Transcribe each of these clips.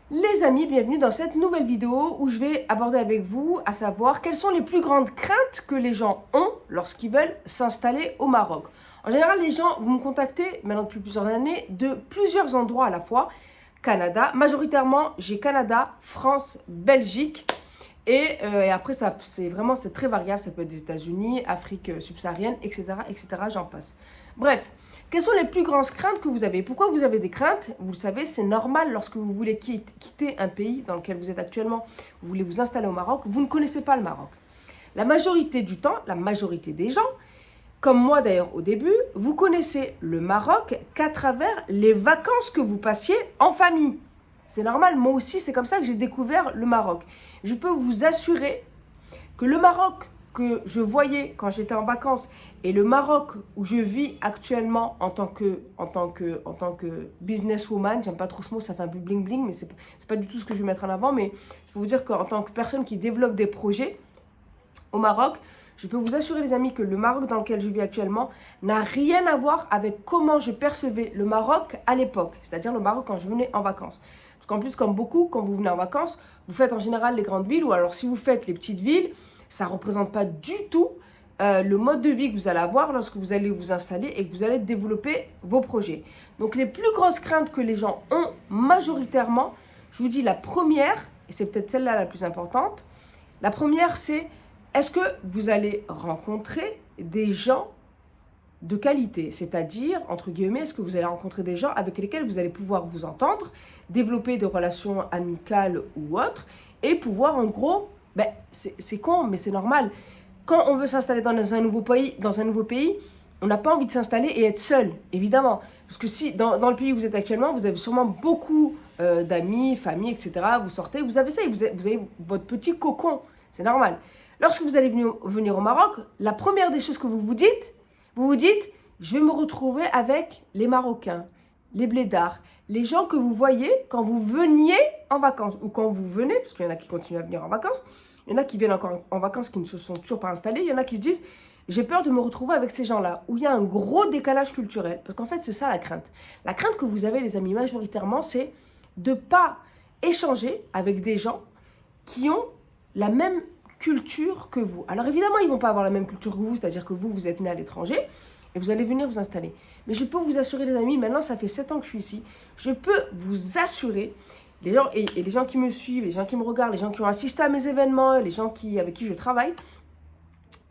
Les amis, bienvenue dans cette nouvelle vidéo où je vais aborder avec vous, à savoir quelles sont les plus grandes craintes que les gens ont lorsqu'ils veulent s'installer au Maroc. En général, les gens, vous me contactez maintenant depuis plusieurs années de plusieurs endroits à la fois. Canada, majoritairement, j'ai Canada, France, Belgique. Et après, c'est très variable. Ça peut être des États-Unis, Afrique subsaharienne, etc., etc. J'en passe. Bref, quelles sont les plus grandes craintes que vous avez? Pourquoi vous avez des craintes? Vous le savez, c'est normal lorsque vous voulez quitter un pays dans lequel vous êtes actuellement. Vous voulez vous installer au Maroc. Vous ne connaissez pas le Maroc. La majorité du temps, la majorité des gens, comme moi d'ailleurs au début, vous connaissez le Maroc qu'à travers les vacances que vous passiez en famille. C'est normal, moi aussi, c'est comme ça que j'ai découvert le Maroc. Je peux vous assurer que le Maroc que je voyais quand j'étais en vacances et le Maroc où je vis actuellement en tant que businesswoman, j'aime pas trop ce mot, ça fait un peu bling bling, mais c'est pas du tout ce que je vais mettre en avant, mais c'est pour vous dire qu'en tant que personne qui développe des projets au Maroc, je peux vous assurer les amis que le Maroc dans lequel je vis actuellement n'a rien à voir avec comment je percevais le Maroc à l'époque, c'est-à-dire le Maroc quand je venais en vacances. Parce qu'en plus, comme beaucoup, quand vous venez en vacances, vous faites en général les grandes villes, ou alors si vous faites les petites villes, ça ne représente pas du tout le mode de vie que vous allez avoir lorsque vous allez vous installer et que vous allez développer vos projets. Donc les plus grosses craintes que les gens ont majoritairement, je vous dis la première, et c'est peut-être celle-là la plus importante, la première c'est, est-ce que vous allez rencontrer des gens de qualité, c'est-à-dire, entre guillemets, est-ce que vous allez rencontrer des gens avec lesquels vous allez pouvoir vous entendre, développer des relations amicales ou autres, et pouvoir en gros, c'est con, mais c'est normal. Quand on veut s'installer dans un nouveau pays, on n'a pas envie de s'installer et être seul, évidemment. Parce que si, dans le pays où vous êtes actuellement, vous avez sûrement beaucoup d'amis, familles, etc. Vous sortez, vous avez ça, et vous avez votre petit cocon, c'est normal. Lorsque vous allez venir au Maroc, la première des choses que vous vous dites, je vais me retrouver avec les Marocains, les blédards, les gens que vous voyez quand vous veniez en vacances ou quand vous venez, parce qu'il y en a qui continuent à venir en vacances, il y en a qui viennent encore en vacances qui ne se sont toujours pas installés, il y en a qui se disent, j'ai peur de me retrouver avec ces gens-là, où il y a un gros décalage culturel, parce qu'en fait c'est ça la crainte. La crainte que vous avez les amis majoritairement, c'est de ne pas échanger avec des gens qui ont la même culture que vous. Alors évidemment, ils ne vont pas avoir la même culture que vous, c'est-à-dire que vous êtes né à l'étranger et vous allez venir vous installer. Mais je peux vous assurer, les amis, maintenant ça fait 7 ans que je suis ici, je peux vous assurer, les gens, et les gens qui me suivent, les gens qui me regardent, les gens qui ont assisté à mes événements, les gens avec qui je travaille,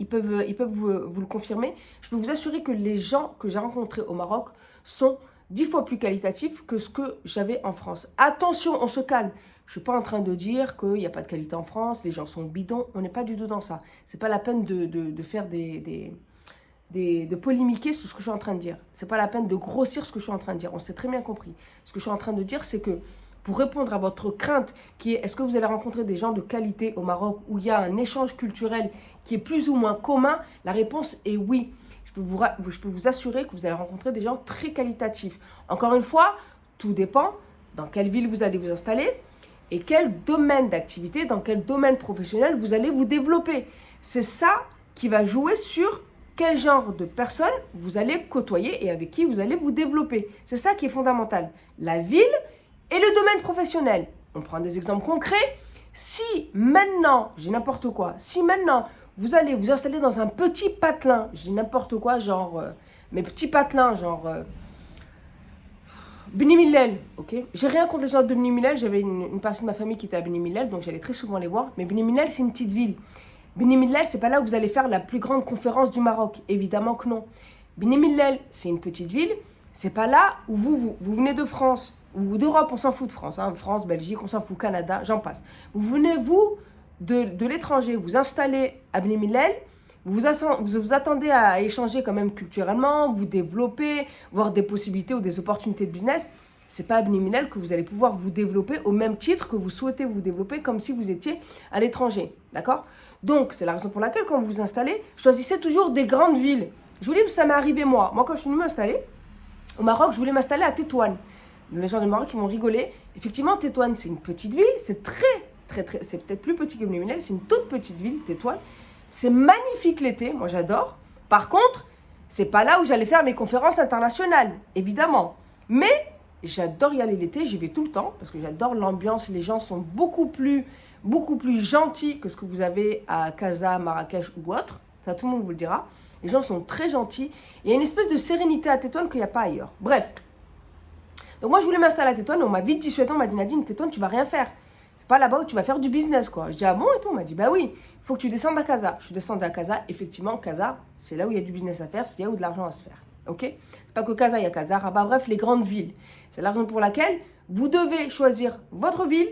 ils peuvent vous le confirmer. Je peux vous assurer que les gens que j'ai rencontrés au Maroc sont 10 fois plus qualitatifs que ce que j'avais en France. Attention, on se calme. Je ne suis pas en train de dire qu'il n'y a pas de qualité en France, les gens sont bidons, on n'est pas du tout dans ça. Ce n'est pas la peine de faire de polémiquer sur ce que je suis en train de dire. Ce n'est pas la peine de grossir ce que je suis en train de dire, on s'est très bien compris. Ce que je suis en train de dire, c'est que pour répondre à votre crainte qui est, est-ce que vous allez rencontrer des gens de qualité au Maroc où il y a un échange culturel qui est plus ou moins commun, la réponse est oui. Je peux vous assurer que vous allez rencontrer des gens très qualitatifs. Encore une fois, tout dépend dans quelle ville vous allez vous installer, et quel domaine d'activité, dans quel domaine professionnel vous allez vous développer. C'est ça qui va jouer sur quel genre de personnes vous allez côtoyer et avec qui vous allez vous développer. C'est ça qui est fondamental. La ville et le domaine professionnel. On prend des exemples concrets. Si maintenant, j'ai n'importe quoi, si maintenant vous allez vous installer dans un petit patelin, j'ai n'importe quoi, genre, mes petits patelins, genre... Beni Mellel, ok. J'ai rien contre les gens de Beni Mellel. J'avais une partie de ma famille qui était à Beni Mellel, donc j'allais très souvent les voir. Mais Beni Mellel, c'est une petite ville. Beni Mellel, c'est pas là où vous allez faire la plus grande conférence du Maroc. Évidemment que non. Beni Mellel, c'est une petite ville. C'est pas là où vous venez de France ou d'Europe. On s'en fout de France, hein. France, Belgique, on s'en fout, Canada, j'en passe. Vous venez vous de l'étranger, vous installez à Beni Mellel. Vous vous attendez à échanger quand même culturellement, vous développer, voir des possibilités ou des opportunités de business. Ce n'est pas à Beni Mellel que vous allez pouvoir vous développer au même titre que vous souhaitez vous développer comme si vous étiez à l'étranger. D'accord? Donc, c'est la raison pour laquelle quand vous vous installez, choisissez toujours des grandes villes. Je vous dis que ça m'est arrivé moi. Moi, quand je suis venue m'installer au Maroc, je voulais m'installer à Tétouan. Les gens du Maroc, ils vont rigoler. Effectivement, Tétouan, c'est une petite ville. C'est c'est peut-être plus petit que Beni Mellel. C'est une toute petite ville, Tétouan. C'est magnifique l'été, moi j'adore. Par contre, c'est pas là où j'allais faire mes conférences internationales, évidemment. Mais j'adore y aller l'été, j'y vais tout le temps parce que j'adore l'ambiance. Les gens sont beaucoup plus gentils que ce que vous avez à Casa, Marrakech ou autre. Ça, tout le monde vous le dira. Les gens sont très gentils. Il y a une espèce de sérénité à Tétouan qu'il n'y a pas ailleurs. Bref. Donc moi, je voulais m'installer à Tétouan. On m'a vite dissuadé. On m'a dit, Nadine, Tétouan, tu vas rien faire. C'est pas là-bas où tu vas faire du business, quoi. Je dis, ah bon et tout. On m'a dit, bah oui, il faut que tu descendes à Casa. Je suis descendue à Casa. Effectivement, Casa, c'est là où il y a du business à faire. C'est là où de l'argent à se faire. Ok? C'est pas que Casa, il y a Casa, Rabat, bref, les grandes villes. C'est la raison pour laquelle vous devez choisir votre ville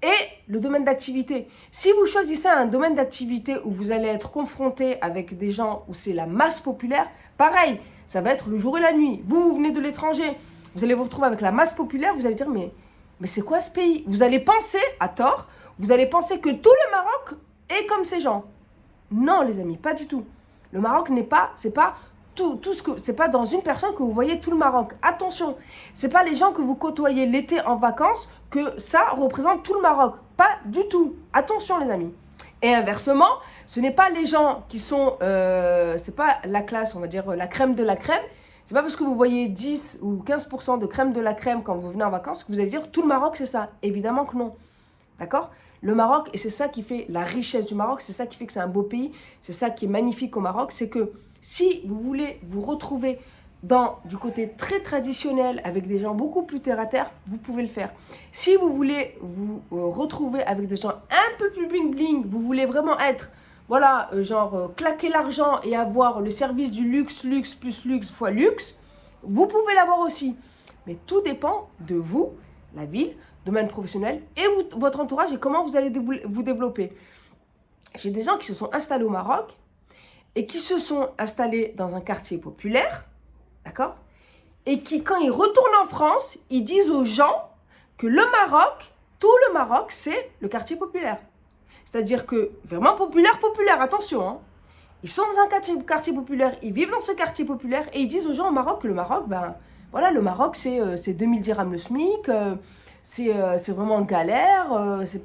et le domaine d'activité. Si vous choisissez un domaine d'activité où vous allez être confronté avec des gens où c'est la masse populaire, pareil, ça va être le jour et la nuit. Vous venez de l'étranger, vous allez vous retrouver avec la masse populaire, vous allez dire, mais c'est quoi ce pays? Vous allez penser, à tort, vous allez penser que tout le Maroc est comme ces gens. Non, les amis, pas du tout. Le Maroc c'est pas c'est pas dans une personne que vous voyez tout le Maroc. Attention, c'est pas les gens que vous côtoyez l'été en vacances que ça représente tout le Maroc. Pas du tout. Attention les amis. Et inversement, ce n'est pas les gens qui sont, c'est pas la classe, on va dire la crème de la crème. C'est pas parce que vous voyez 10 ou 15% de crème de la crème quand vous venez en vacances que vous allez dire tout le Maroc c'est ça. Évidemment que non. D'accord? Le Maroc, et c'est ça qui fait la richesse du Maroc, c'est ça qui fait que c'est un beau pays, c'est ça qui est magnifique au Maroc, c'est que si vous voulez vous retrouver dans du côté très traditionnel, avec des gens beaucoup plus terre à terre, vous pouvez le faire. Si vous voulez vous retrouver avec des gens un peu plus bling bling, vous voulez vraiment être, voilà, claquer l'argent et avoir le service du luxe, luxe plus luxe fois luxe, vous pouvez l'avoir aussi. Mais tout dépend de vous, la ville, domaine professionnel et votre entourage et comment vous allez vous développer. J'ai des gens qui se sont installés au Maroc et qui se sont installés dans un quartier populaire, d'accord? Et qui, quand ils retournent en France, ils disent aux gens que le Maroc, tout le Maroc, c'est le quartier populaire. C'est-à-dire que, vraiment populaire, attention, hein. Ils sont dans un quartier populaire, ils vivent dans ce quartier populaire et ils disent aux gens au Maroc que le Maroc, ben, voilà, le Maroc, c'est 2000 dirhams le SMIC, c'est vraiment une galère, c'est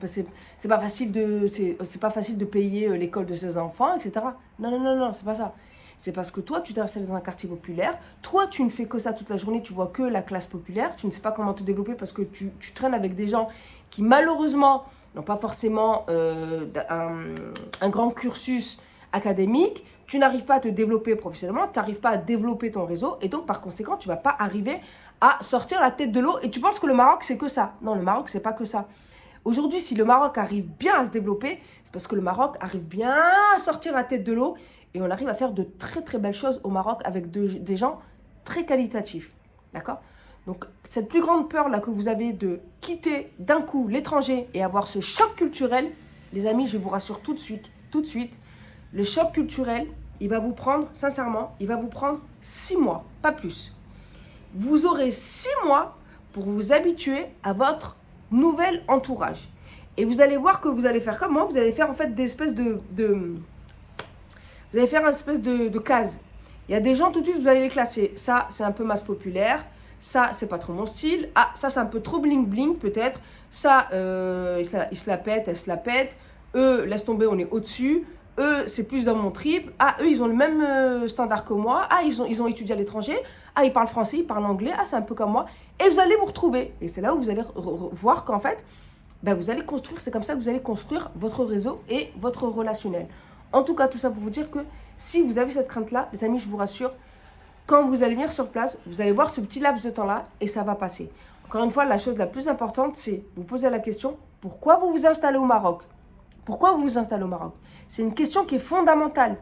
pas facile de payer l'école de ses enfants, etc. Non, c'est pas ça. C'est parce que toi, tu t'es installé dans un quartier populaire, toi, tu ne fais que ça toute la journée, tu vois que la classe populaire, tu ne sais pas comment te développer parce que tu traînes avec des gens qui, malheureusement, n'ont pas forcément un grand cursus académique, tu n'arrives pas à te développer professionnellement, tu n'arrives pas à développer ton réseau, et donc, par conséquent, tu ne vas pas arriver à sortir la tête de l'eau et tu penses que le Maroc c'est que ça. Non, le Maroc c'est pas que ça. Aujourd'hui, si le Maroc arrive bien à se développer, c'est parce que le Maroc arrive bien à sortir la tête de l'eau et on arrive à faire de très très belles choses au Maroc avec des gens très qualitatifs. D'accord? Donc cette plus grande peur là que vous avez de quitter d'un coup l'étranger et avoir ce choc culturel, les amis, je vous rassure tout de suite, le choc culturel, il va vous prendre, sincèrement, il va vous prendre 6 mois, pas plus. Vous aurez 6 mois pour vous habituer à votre nouvel entourage. Et vous allez voir que vous allez faire comme moi, vous allez faire en fait des espèces vous allez faire une espèce de case. Il y a des gens, tout de suite, vous allez les classer. Ça, c'est un peu masse populaire. Ça, c'est pas trop mon style. Ah, ça, c'est un peu trop bling-bling, peut-être. Ça, il se la pète, elle se la pète. Eux, laisse tomber, on est au-dessus. Eux, c'est plus dans mon trip. Ah, eux, ils ont le même standard que moi. Ah, ils ont étudié à l'étranger. Ah, ils parlent français, ils parlent anglais. Ah, c'est un peu comme moi. Et vous allez vous retrouver. Et c'est là où vous allez voir qu'en fait, ben, vous allez construire, c'est comme ça que vous allez construire votre réseau et votre relationnel. En tout cas, tout ça pour vous dire que si vous avez cette crainte-là, les amis, je vous rassure, quand vous allez venir sur place, vous allez voir ce petit laps de temps-là et ça va passer. Encore une fois, la chose la plus importante, c'est vous poser la question, pourquoi vous vous installez au Maroc? Pourquoi vous vous installez au Maroc? C'est une question qui est fondamentale.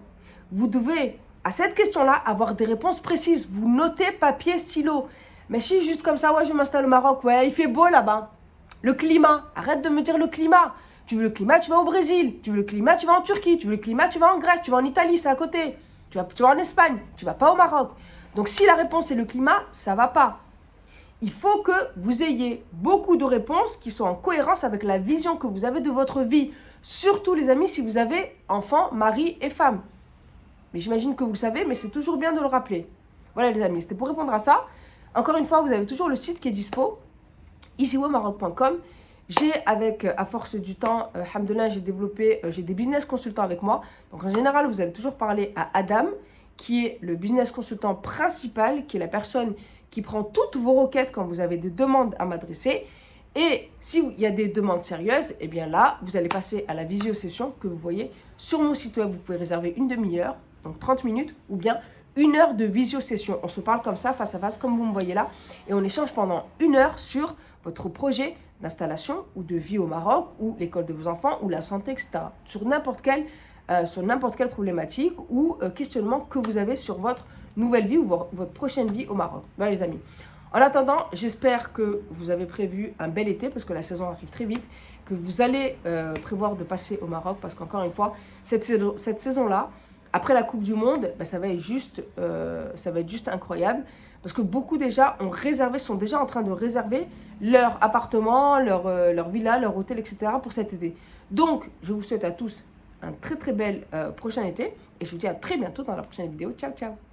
Vous devez, à cette question-là, avoir des réponses précises. Vous notez papier, stylo. Mais si juste comme ça, ouais, je m'installe au Maroc, ouais, il fait beau là-bas. Le climat, arrête de me dire le climat. Tu veux le climat, tu vas au Brésil. Tu veux le climat, tu vas en Turquie. Tu veux le climat, tu vas en Grèce. Tu vas en Italie, c'est à côté. Tu vas en Espagne. Tu vas pas au Maroc. Donc si la réponse est le climat, ça va pas. Il faut que vous ayez beaucoup de réponses qui sont en cohérence avec la vision que vous avez de votre vie. Surtout les amis, si vous avez enfants, mari et femme. Mais j'imagine que vous le savez, mais c'est toujours bien de le rappeler. Voilà les amis, c'était pour répondre à ça. Encore une fois, vous avez toujours le site qui est dispo, ici-au-maroc.com. J'ai à force du temps, alhamdoulilah, j'ai des business consultants avec moi. Donc en général, vous allez toujours parler à Adam, qui est le business consultant principal, qui est la personne qui prend toutes vos requêtes quand vous avez des demandes à m'adresser. Et s'il y a des demandes sérieuses, eh bien là, vous allez passer à la visio-session que vous voyez sur mon site web. Vous pouvez réserver une demi-heure, donc 30 minutes, ou bien 1 heure de visio-session. On se parle comme ça, face à face, comme vous me voyez là, et on échange pendant 1 heure sur votre projet d'installation ou de vie au Maroc, ou l'école de vos enfants, ou la santé, etc. Sur n'importe quelle problématique ou questionnement que vous avez sur votre nouvelle vie ou votre prochaine vie au Maroc. Voilà les amis. En attendant, j'espère que vous avez prévu un bel été, parce que la saison arrive très vite, que vous allez prévoir de passer au Maroc, parce qu'encore une fois, cette saison-là, après la Coupe du Monde, ben, ça va être juste incroyable, parce que beaucoup déjà sont déjà en train de réserver leur appartement, leur villa, leur hôtel, etc. pour cet été. Donc, je vous souhaite à tous un très très bel prochain été, et je vous dis à très bientôt dans la prochaine vidéo. Ciao, ciao!